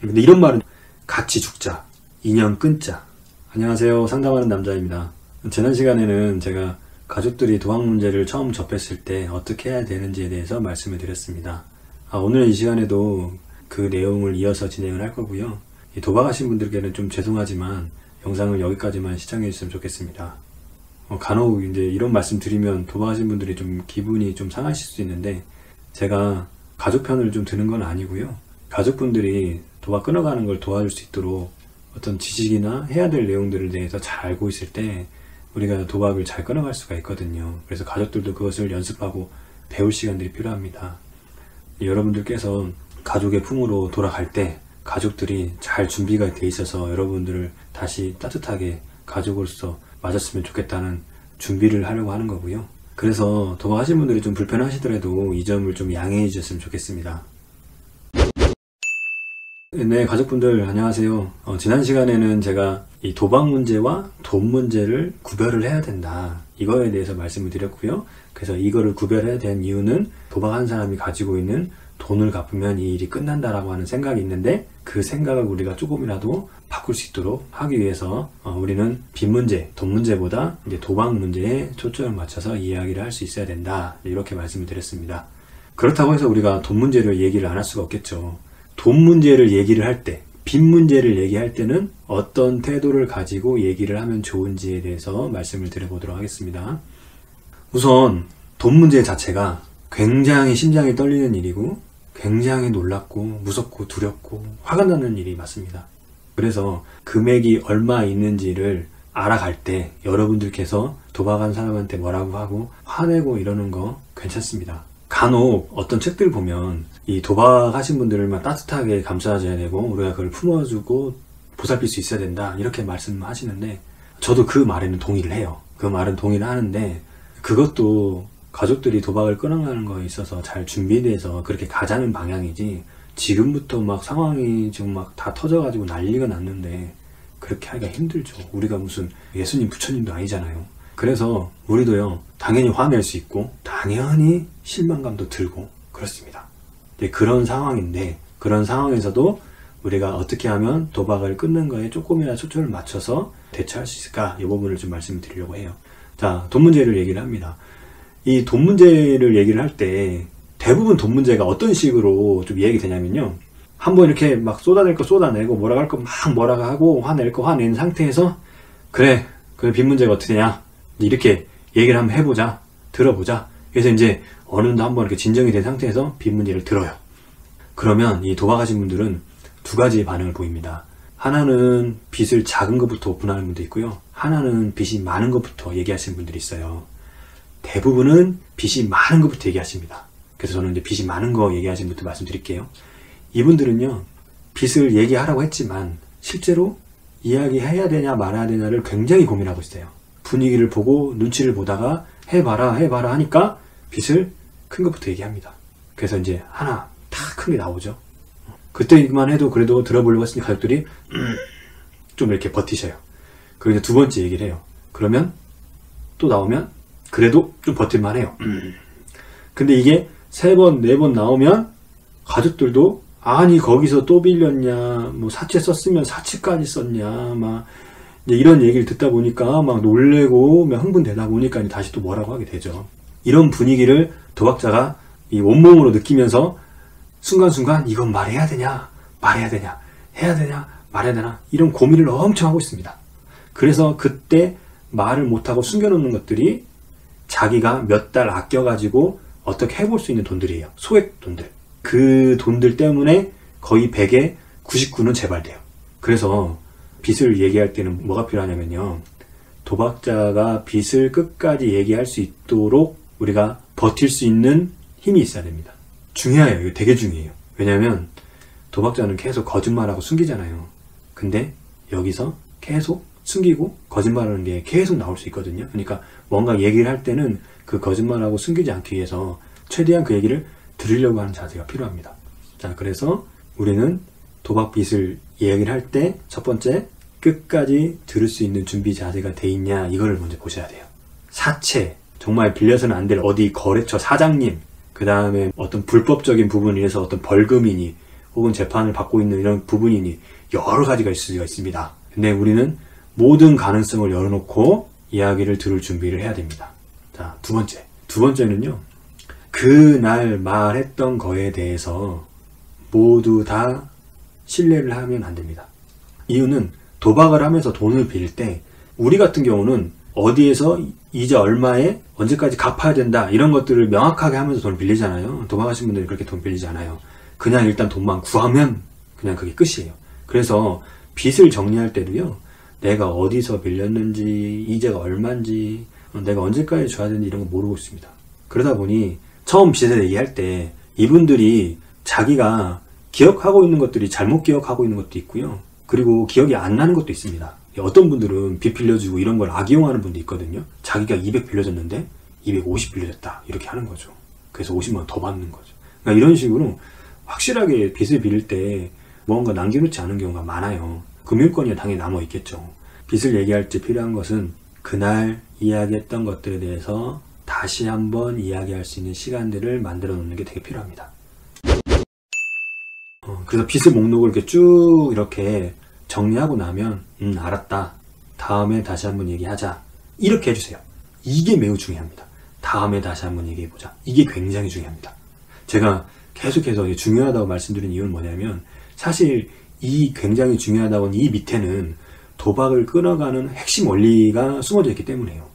근데 이런 말은 같이 죽자, 인연 끊자. 안녕하세요, 상담하는 남자입니다. 지난 시간에는 제가 가족들이 도박 문제를 처음 접했을 때 어떻게 해야 되는지에 대해서 말씀을 드렸습니다. 오늘 이 시간에도 그 내용을 이어서 진행을 할 거고요. 도박하신 분들께는 좀 죄송하지만 영상을 여기까지만 시청해 주셨으면 좋겠습니다. 간혹 이제 이런 말씀 드리면 도박하신 분들이 좀 기분이 좀 상하실 수 있는데, 제가 가족 편을 좀 드는 건 아니고요. 가족분들이 도박 끊어가는 걸 도와줄 수 있도록 어떤 지식이나 해야 될 내용들에 대해서 잘 알고 있을 때 우리가 도박을 잘 끊어갈 수가 있거든요. 그래서 가족들도 그것을 연습하고 배울 시간들이 필요합니다. 여러분들께서 가족의 품으로 돌아갈 때 가족들이 잘 준비가 돼 있어서 여러분들을 다시 따뜻하게 가족으로서 맞았으면 좋겠다는 준비를 하려고 하는 거고요. 그래서 도박하신 분들이 좀 불편하시더라도 이 점을 좀 양해해 주셨으면 좋겠습니다. 네, 가족분들 안녕하세요. 지난 시간에는 제가 이 도박 문제와 돈 문제를 구별을 해야 된다, 이거에 대해서 말씀을 드렸고요. 그래서 이거를 구별해야 되는 이유는 도박한 사람이 가지고 있는 돈을 갚으면 이 일이 끝난다라고 하는 생각이 있는데, 그 생각을 우리가 조금이라도 바꿀 수 있도록 하기 위해서 우리는 빚 문제, 돈 문제보다 이제 도박 문제에 초점을 맞춰서 이야기를 할 수 있어야 된다, 이렇게 말씀을 드렸습니다. 그렇다고 해서 우리가 돈 문제를 얘기를 안 할 수가 없겠죠. 돈 문제를 얘기를 할 때, 빚 문제를 얘기할 때는 어떤 태도를 가지고 얘기를 하면 좋은지에 대해서 말씀을 드려보도록 하겠습니다. 우선 돈 문제 자체가 굉장히 심장이 떨리는 일이고 굉장히 놀랍고 무섭고 두렵고 화가 나는 일이 맞습니다. 그래서 금액이 얼마 있는지를 알아갈 때 여러분들께서 도박한 사람한테 뭐라고 하고 화내고 이러는 거 괜찮습니다. 간혹 어떤 책들 보면 이 도박하신 분들만 따뜻하게 감싸줘야 되고 우리가 그걸 품어주고 보살필 수 있어야 된다, 이렇게 말씀하시는데 저도 그 말에는 동의를 해요. 그 말은 동의를 하는데, 그것도 가족들이 도박을 끊어가는 거에 있어서 잘 준비돼서 그렇게 가자는 방향이지, 지금부터 막 상황이 지금 막 다 터져가지고 난리가 났는데 그렇게 하기가 힘들죠. 우리가 무슨 예수님 부처님도 아니잖아요. 그래서 우리도요, 당연히 화낼 수 있고 당연히 실망감도 들고 그렇습니다. 그런 상황인데, 그런 상황에서도 우리가 어떻게 하면 도박을 끊는 거에 조금이라도 초점을 맞춰서 대처할 수 있을까, 이 부분을 좀 말씀을 드리려고 해요. 자, 돈 문제를 얘기를 합니다. 이 돈 문제를 얘기를 할 때 대부분 돈 문제가 어떤 식으로 좀 이야기 되냐면요, 한번 이렇게 막 쏟아낼 거 쏟아내고 뭐라고 할 거 막 뭐라고 하고 화낼 거 화낸 상태에서 그래 빚 문제가 어떻게 되냐, 이렇게 얘기를 한번 해보자, 들어보자. 그래서 이제 어느 정도 한번 이렇게 진정이 된 상태에서 빚 문제를 들어요. 그러면 이 도박하신 분들은 두 가지의 반응을 보입니다. 하나는 빚을 작은 것부터 오픈하는 분도 있고요, 하나는 빚이 많은 것부터 얘기하시는 분들이 있어요. 대부분은 빚이 많은 것부터 얘기하십니다. 그래서 저는 이제 빚이 많은 거 얘기하시는 분부터 말씀드릴게요. 이분들은요, 빚을 얘기하라고 했지만 실제로 이야기해야 되냐 말아야 되냐를 굉장히 고민하고 있어요. 분위기를 보고 눈치를 보다가 해봐라 하니까 빚을 큰 것부터 얘기합니다. 그래서 이제 하나 다 큰 게 나오죠. 그때만 해도 그래도 들어보려고 했으니 가족들이 좀 이렇게 버티셔요. 그리고 이제 두 번째 얘기를 해요. 그러면 또 나오면 그래도 좀 버틸만 해요. 근데 이게 세 번, 네 번 나오면 가족들도 아니 거기서 또 빌렸냐, 뭐 사채 썼으면 사채까지 썼냐, 막 이제 이런 얘기를 듣다 보니까 막 놀래고 막 흥분되다 보니까 다시 또 뭐라고 하게 되죠. 이런 분위기를 도박자가 이 온몸으로 느끼면서 순간순간 이건 말해야 되냐 말해야 되냐, 해야 되냐 말해야 되나, 이런 고민을 엄청 하고 있습니다. 그래서 그때 말을 못하고 숨겨놓는 것들이 자기가 몇 달 아껴가지고 어떻게 해볼 수 있는 돈들이에요. 소액 돈들. 그 돈들 때문에 거의 100에 99는 재발돼요. 그래서 빚을 얘기할 때는 뭐가 필요하냐면요, 도박자가 빚을 끝까지 얘기할 수 있도록 우리가 버틸 수 있는 힘이 있어야 됩니다. 중요해요. 이거 되게 중요해요. 왜냐하면 도박자는 계속 거짓말하고 숨기잖아요. 근데 여기서 계속 숨기고 거짓말하는 게 계속 나올 수 있거든요. 그러니까 뭔가 얘기를 할 때는 그 거짓말하고 숨기지 않기 위해서 최대한 그 얘기를 들으려고 하는 자세가 필요합니다. 자, 그래서 우리는 도박 빚을 얘기를 할 때 첫 번째, 끝까지 들을 수 있는 준비 자세가 돼 있냐, 이거를 먼저 보셔야 돼요. 사채, 정말 빌려서는 안 될 어디 거래처 사장님, 그 다음에 어떤 불법적인 부분에 의해서 어떤 벌금이니 혹은 재판을 받고 있는 이런 부분이니 여러 가지가 있을 수가 있습니다. 근데 우리는 모든 가능성을 열어놓고 이야기를 들을 준비를 해야 됩니다. 자, 두 번째는요. 그날 말했던 거에 대해서 모두 다 신뢰를 하면 안 됩니다. 이유는 도박을 하면서 돈을 빌릴 때 우리 같은 경우는 어디에서 이자 얼마에 언제까지 갚아야 된다 이런 것들을 명확하게 하면서 돈을 빌리잖아요. 도박하시는 분들이 그렇게 돈 빌리지 않아요. 그냥 일단 돈만 구하면 그냥 그게 끝이에요. 그래서 빚을 정리할 때도요. 내가 어디서 빌렸는지, 이자가 얼마인지, 내가 언제까지 줘야 되는지 이런 거 모르고 있습니다. 그러다 보니 처음 빚에 얘기할 때 이분들이 자기가 기억하고 있는 것들이 잘못 기억하고 있는 것도 있고요. 그리고 기억이 안 나는 것도 있습니다. 어떤 분들은 빚 빌려주고 이런 걸 악용하는 분도 있거든요. 자기가 200 빌려줬는데 250 빌려줬다 이렇게 하는 거죠. 그래서 50만 원 더 받는 거죠. 그러니까 이런 식으로 확실하게 빚을 빌릴 때 뭔가 남겨놓지 않은 경우가 많아요. 금융권이 당연히 남아 있겠죠. 빚을 얘기할 때 필요한 것은 그날 이야기했던 것들에 대해서 다시 한번 이야기할 수 있는 시간들을 만들어 놓는 게 되게 필요합니다. 그래서 빚의 목록을 이렇게 쭉 이렇게 정리하고 나면 알았다. 다음에 다시 한번 얘기하자. 이렇게 해주세요. 이게 매우 중요합니다. 다음에 다시 한번 얘기해보자. 이게 굉장히 중요합니다. 제가 계속해서 중요하다고 말씀드린 이유는 뭐냐면 사실 이 굉장히 중요하다고 이 밑에는 도박을 끊어가는 핵심 원리가 숨어져 있기 때문에요.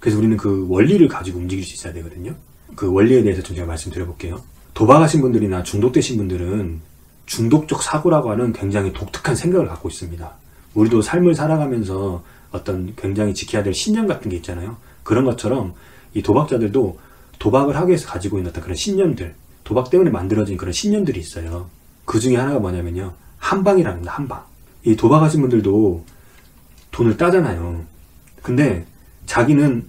그래서 우리는 그 원리를 가지고 움직일 수 있어야 되거든요. 그 원리에 대해서 좀 제가 말씀드려볼게요. 도박하신 분들이나 중독되신 분들은 중독적 사고라고 하는 굉장히 독특한 생각을 갖고 있습니다. 우리도 삶을 살아가면서 어떤 굉장히 지켜야 될 신념 같은 게 있잖아요. 그런 것처럼 이 도박자들도 도박을 하기 위해서 가지고 있는 어떤 그런 신념들, 도박 때문에 만들어진 그런 신념들이 있어요. 그 중에 하나가 뭐냐면요. 한방이랍니다. 한방. 이 도박하신 분들도 돈을 따잖아요. 근데 자기는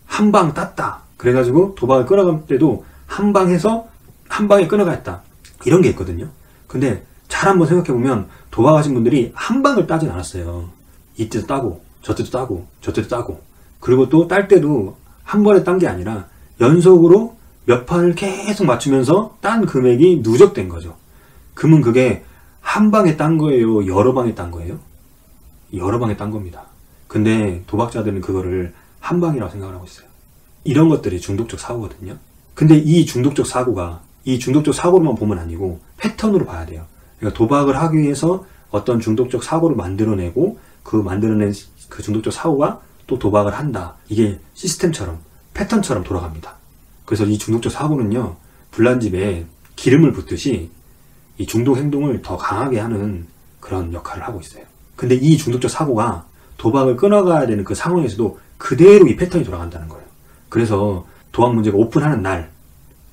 한방 땄다. 그래가지고 도박을 끊어갈 때도 한방해서 한방에 끊어갔다. 이런 게 있거든요. 근데 잘 한번 생각해보면 도박하신 분들이 한 방을 따진 않았어요. 이때도 따고 저때도 따고 저때도 따고 그리고 또 딸 때도 한 번에 딴 게 아니라 연속으로 몇 판을 계속 맞추면서 딴 금액이 누적된 거죠. 그러면 그게 한 방에 딴 거예요? 여러 방에 딴 거예요? 여러 방에 딴 겁니다. 근데 도박자들은 그거를 한 방이라고 생각을 하고 있어요. 이런 것들이 중독적 사고거든요. 근데 이 중독적 사고로만 보면 아니고 패턴으로 봐야 돼요. 그러니까 도박을 하기 위해서 어떤 중독적 사고를 만들어내고 그 만들어낸 그 중독적 사고가 또 도박을 한다. 이게 시스템처럼 패턴처럼 돌아갑니다. 그래서 이 중독적 사고는요. 불난집에 기름을 붓듯이 이 중독 행동을 더 강하게 하는 그런 역할을 하고 있어요. 근데 이 중독적 사고가 도박을 끊어가야 되는 그 상황에서도 그대로 이 패턴이 돌아간다는 거예요. 그래서 도박 문제가 오픈하는 날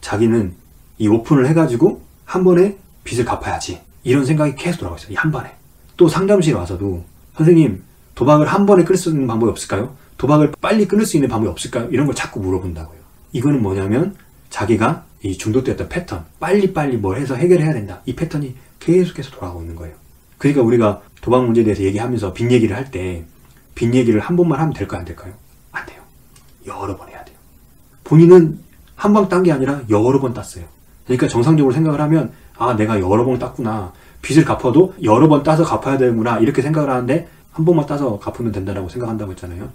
자기는 이 오픈을 해가지고 한 번에 빚을 갚아야지 이런 생각이 계속 돌아가고 있어요. 이 한 번에. 또 상담실에 와서도 선생님 도박을 한 번에 끊을 수 있는 방법이 없을까요? 도박을 빨리 끊을 수 있는 방법이 없을까요? 이런 걸 자꾸 물어본다고요. 이거는 뭐냐면 자기가 이 중독되었던 패턴 빨리빨리 뭘 해서 해결해야 된다. 이 패턴이 계속해서 돌아가고 있는 거예요. 그러니까 우리가 도박 문제에 대해서 얘기하면서 빚 얘기를 할 때 빚 얘기를 한 번만 하면 될까요? 안 될까요? 안 돼요. 여러 번 해야 돼요. 본인은 한 방 딴 게 아니라 여러 번 땄어요. 그러니까 정상적으로 생각을 하면 아 내가 여러 번 땄구나. 빚을 갚아도 여러 번 따서 갚아야 되는구나 이렇게 생각을 하는데 한 번만 따서 갚으면 된다고 생각한다고 했잖아요.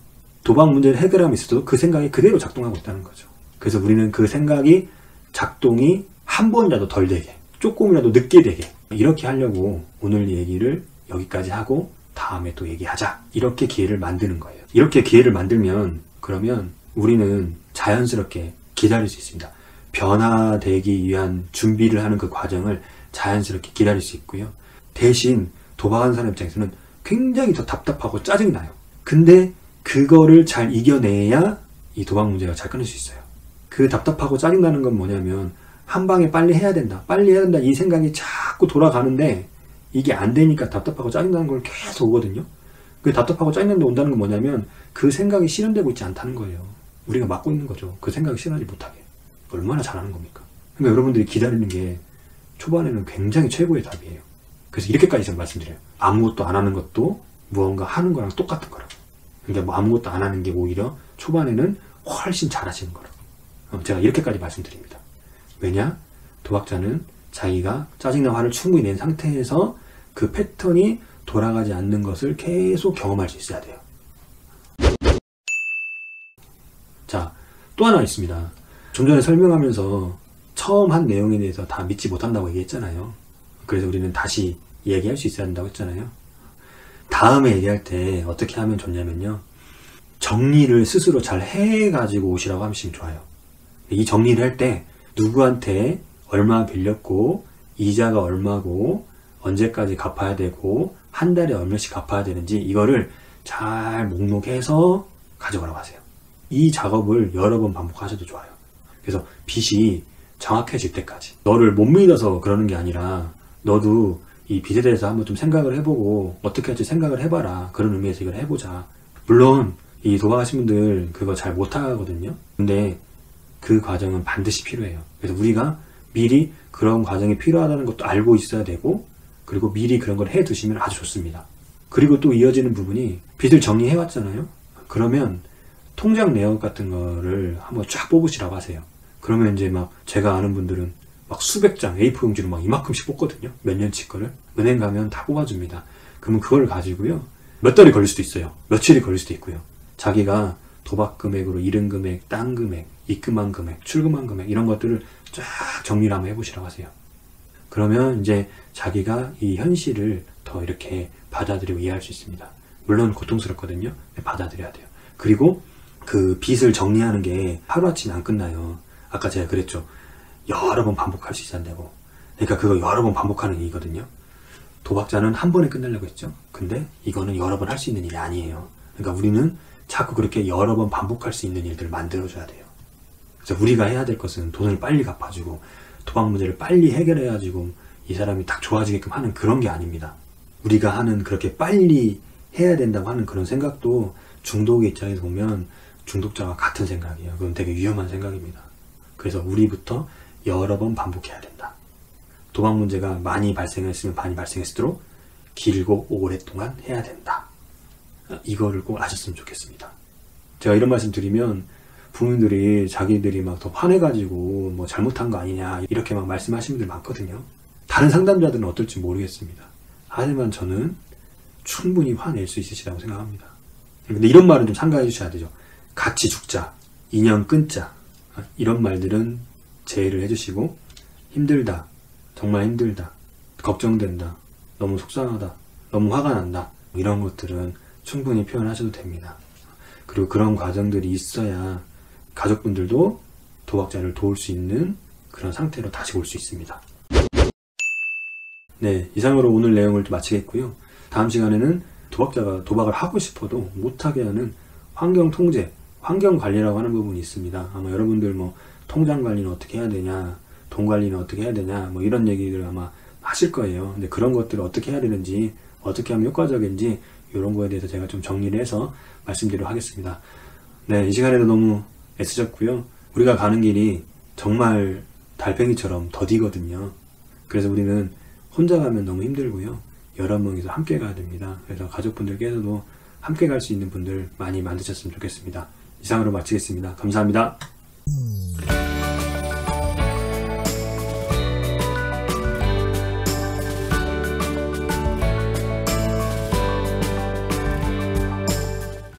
도박 문제를 해결함에 있어도 그 생각이 그대로 작동하고 있다는 거죠. 그래서 우리는 그 생각이 작동이 한 번이라도 덜 되게 조금이라도 늦게 되게 이렇게 하려고 오늘 얘기를 여기까지 하고 다음에 또 얘기하자 이렇게 기회를 만드는 거예요. 이렇게 기회를 만들면 그러면 우리는 자연스럽게 기다릴 수 있습니다. 변화되기 위한 준비를 하는 그 과정을 자연스럽게 기다릴 수 있고요. 대신 도박하는 사람 입장에서는 굉장히 더 답답하고 짜증이 나요. 근데 그거를 잘 이겨내야 이 도박 문제가 잘 끊을 수 있어요. 그 답답하고 짜증나는 건 뭐냐면 한 방에 빨리 해야 된다 이 생각이 자꾸 돌아가는데 이게 안 되니까 답답하고 짜증나는 걸 계속 오거든요. 그 답답하고 짜증나는 데 온다는 건 뭐냐면 그 생각이 실현되고 있지 않다는 거예요. 우리가 막고 있는 거죠. 그 생각이 실현하지 못하게. 얼마나 잘하는 겁니까? 그러니까 여러분들이 기다리는 게 초반에는 굉장히 최고의 답이에요. 그래서 이렇게까지 제가 말씀드려요. 아무것도 안 하는 것도 무언가 하는 거랑 똑같은 거라고. 그러니까 뭐 아무것도 안 하는 게 오히려 초반에는 훨씬 잘하시는 거라고. 제가 이렇게까지 말씀드립니다. 왜냐? 도박자는 자기가 짜증나 화를 충분히 낸 상태에서 그 패턴이 돌아가지 않는 것을 계속 경험할 수 있어야 돼요. 자, 또 하나 있습니다. 좀 전에 설명하면서 처음 한 내용에 대해서 다 믿지 못한다고 얘기했잖아요. 그래서 우리는 다시 얘기할 수 있어야 한다고 했잖아요. 다음에 얘기할 때 어떻게 하면 좋냐면요, 정리를 스스로 잘 해가지고 오시라고 하시면 좋아요. 이 정리를 할 때 누구한테 얼마 빌렸고 이자가 얼마고 언제까지 갚아야 되고 한 달에 얼마씩 갚아야 되는지 이거를 잘 목록해서 가져가라고 하세요. 이 작업을 여러 번 반복하셔도 좋아요. 그래서 빚이 정확해질 때까지. 너를 못 믿어서 그러는 게 아니라 너도 이 빚에 대해서 한번 좀 생각을 해보고 어떻게 할지 생각을 해봐라. 그런 의미에서 이걸 해보자. 물론 이 도박하신 분들 그거 잘 못하거든요. 근데 그 과정은 반드시 필요해요. 그래서 우리가 미리 그런 과정이 필요하다는 것도 알고 있어야 되고, 그리고 미리 그런 걸 해 두시면 아주 좋습니다. 그리고 또 이어지는 부분이, 빚을 정리해 왔잖아요. 그러면 통장 내역 같은 거를 한번 쫙 뽑으시라고 하세요. 그러면 이제 막 제가 아는 분들은 막 수백 장 A4 용지로 막 이만큼씩 뽑거든요. 몇 년치 거를. 은행 가면 다 뽑아줍니다. 그러면 그걸 가지고요, 몇 달이 걸릴 수도 있어요. 며칠이 걸릴 수도 있고요. 자기가 도박 금액으로 잃은 금액, 딴 금액, 입금한 금액, 출금한 금액, 이런 것들을 쫙 정리를 한번 해보시라고 하세요. 그러면 이제 자기가 이 현실을 더 이렇게 받아들이고 이해할 수 있습니다. 물론 고통스럽거든요. 받아들여야 돼요. 그리고 그 빚을 정리하는 게 하루아침에 안 끝나요. 아까 제가 그랬죠. 여러 번 반복할 수 있어야 되고. 그러니까 그거 여러 번 반복하는 일이거든요. 도박자는 한 번에 끝내려고 했죠. 근데 이거는 여러 번 할 수 있는 일이 아니에요. 그러니까 우리는 자꾸 그렇게 여러 번 반복할 수 있는 일들을 만들어줘야 돼요. 그래서 우리가 해야 될 것은 돈을 빨리 갚아주고 도박 문제를 빨리 해결해가지고 이 사람이 딱 좋아지게끔 하는 그런 게 아닙니다. 우리가 하는 그렇게 빨리 해야 된다고 하는 그런 생각도 중독의 입장에서 보면 중독자와 같은 생각이에요. 그건 되게 위험한 생각입니다. 그래서 우리부터 여러 번 반복해야 된다. 도박 문제가 많이 발생했으면 많이 발생했도록 길고 오랫동안 해야 된다. 이거를 꼭 아셨으면 좋겠습니다. 제가 이런 말씀 드리면 부모님들이 자기들이 막 더 화내가지고 뭐 잘못한 거 아니냐 이렇게 막 말씀하시는 분들 많거든요. 다른 상담자들은 어떨지 모르겠습니다. 하지만 저는 충분히 화낼 수 있으시다고 생각합니다. 근데 이런 말은 좀 삼가해 주셔야 되죠. 같이 죽자, 인연 끊자, 이런 말들은 제의를 해주시고, 힘들다, 정말 힘들다, 걱정된다, 너무 속상하다, 너무 화가 난다, 이런 것들은 충분히 표현하셔도 됩니다. 그리고 그런 과정들이 있어야 가족분들도 도박자를 도울 수 있는 그런 상태로 다시 올 수 있습니다. 네, 이상으로 오늘 내용을 마치겠고요. 다음 시간에는 도박자가 도박을 하고 싶어도 못하게 하는 환경 통제, 환경 관리라고 하는 부분이 있습니다. 아마 여러분들 뭐 통장 관리는 어떻게 해야 되냐, 돈 관리는 어떻게 해야 되냐, 뭐 이런 얘기들 아마 하실 거예요. 근데 그런 것들을 어떻게 해야 되는지, 어떻게 하면 효과적인지 이런 거에 대해서 제가 좀 정리를 해서 말씀드리도록 하겠습니다. 네, 이 시간에도 너무 애쓰셨고요. 우리가 가는 길이 정말 달팽이처럼 더디거든요. 그래서 우리는 혼자 가면 너무 힘들고요. 여러 명이서 함께 가야 됩니다. 그래서 가족분들께서도 함께 갈 수 있는 분들 많이 만드셨으면 좋겠습니다. 이상으로 마치겠습니다. 감사합니다.